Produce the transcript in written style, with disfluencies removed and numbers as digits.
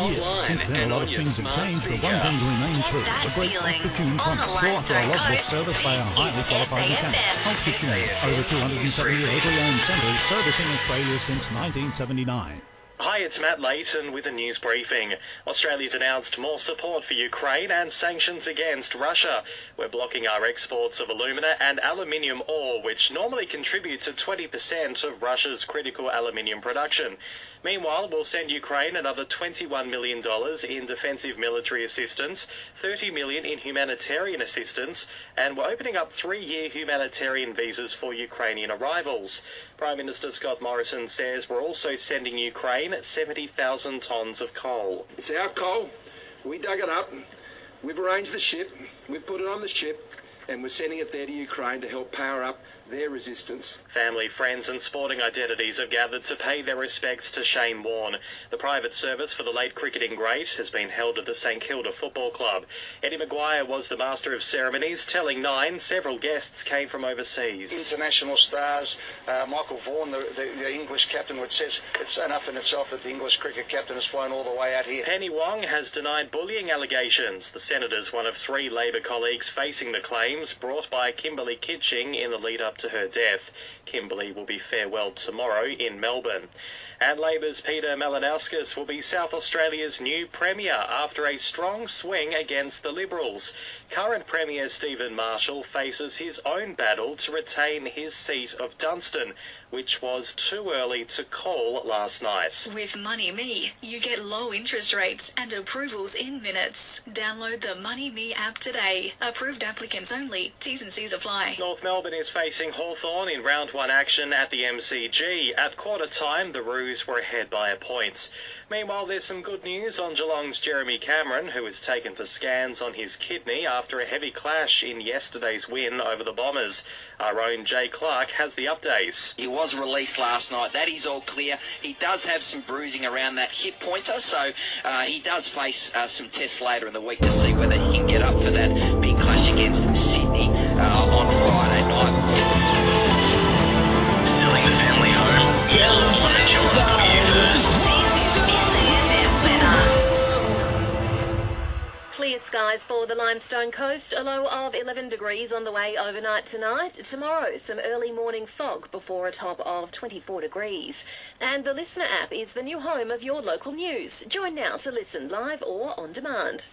online and on your smart speaker. Get that feeling on the Limestone coast. This is SAFM. Over 270 locally owned centres servicing Australia since 1979. Hi, it's Matt Layton with a news briefing. Australia's announced more support for Ukraine and sanctions against Russia. We're blocking our exports of alumina and aluminium ore, which normally contribute to 20% of Russia's critical aluminium production. Meanwhile, we'll send Ukraine another $21 million in defensive military assistance, $30 million in humanitarian assistance, and we're opening up 3-year humanitarian visas for Ukrainian arrivals. Prime Minister Scott Morrison says we're also sending Ukraine 70,000 tonnes of coal. It's our coal. We dug it up. We've arranged the ship. We've put it on the ship. And we're sending it there to Ukraine to help power up their resistance. Family, friends and sporting identities have gathered to pay their respects to Shane Warne. The private service for the late cricketing great has been held at the St Kilda Football Club. Eddie Maguire was the master of ceremonies, telling Nine several guests came from overseas. International stars, Michael Vaughan, the English captain, which says it's enough in itself that the English cricket captain has flown all the way out here. Penny Wong has denied bullying allegations. The Senator's one of 3 Labor colleagues facing the claims brought by Kimberly Kitching in the lead-up to her death. Kimberly will be farewelled tomorrow in Melbourne. And Labor's Peter Malinauskas will be South Australia's new Premier after a strong swing against the Liberals. Current Premier Stephen Marshall faces his own battle to retain his seat of Dunstan, which was too early to call last night. With Money Me, you get low interest rates and approvals in minutes. Download the Money Me app today. Approved applicants only. T's and C's apply. North Melbourne is facing Hawthorn in round 1 action at the MCG. At quarter time, the Roos were ahead by a point. Meanwhile, there's some good news on Geelong's Jeremy Cameron, who was taken for scans on his kidney after a heavy clash in yesterday's win over the Bombers. Our own Jay Clark has the updates. He was released last night. That is all clear. He does have some bruising around that hip pointer, so he does face some tests later in the week to see whether he can get up for that big clash against Sydney on Friday night. Selling the family home. Get on it, you want to put you first. This is SAFM weather. Clear skies for the Limestone coast, a low of 11 degrees on the way overnight tonight. Tomorrow, some early morning fog before a top of 24 degrees. And the Listener app is the new home of your local news. Join now to listen live or on demand.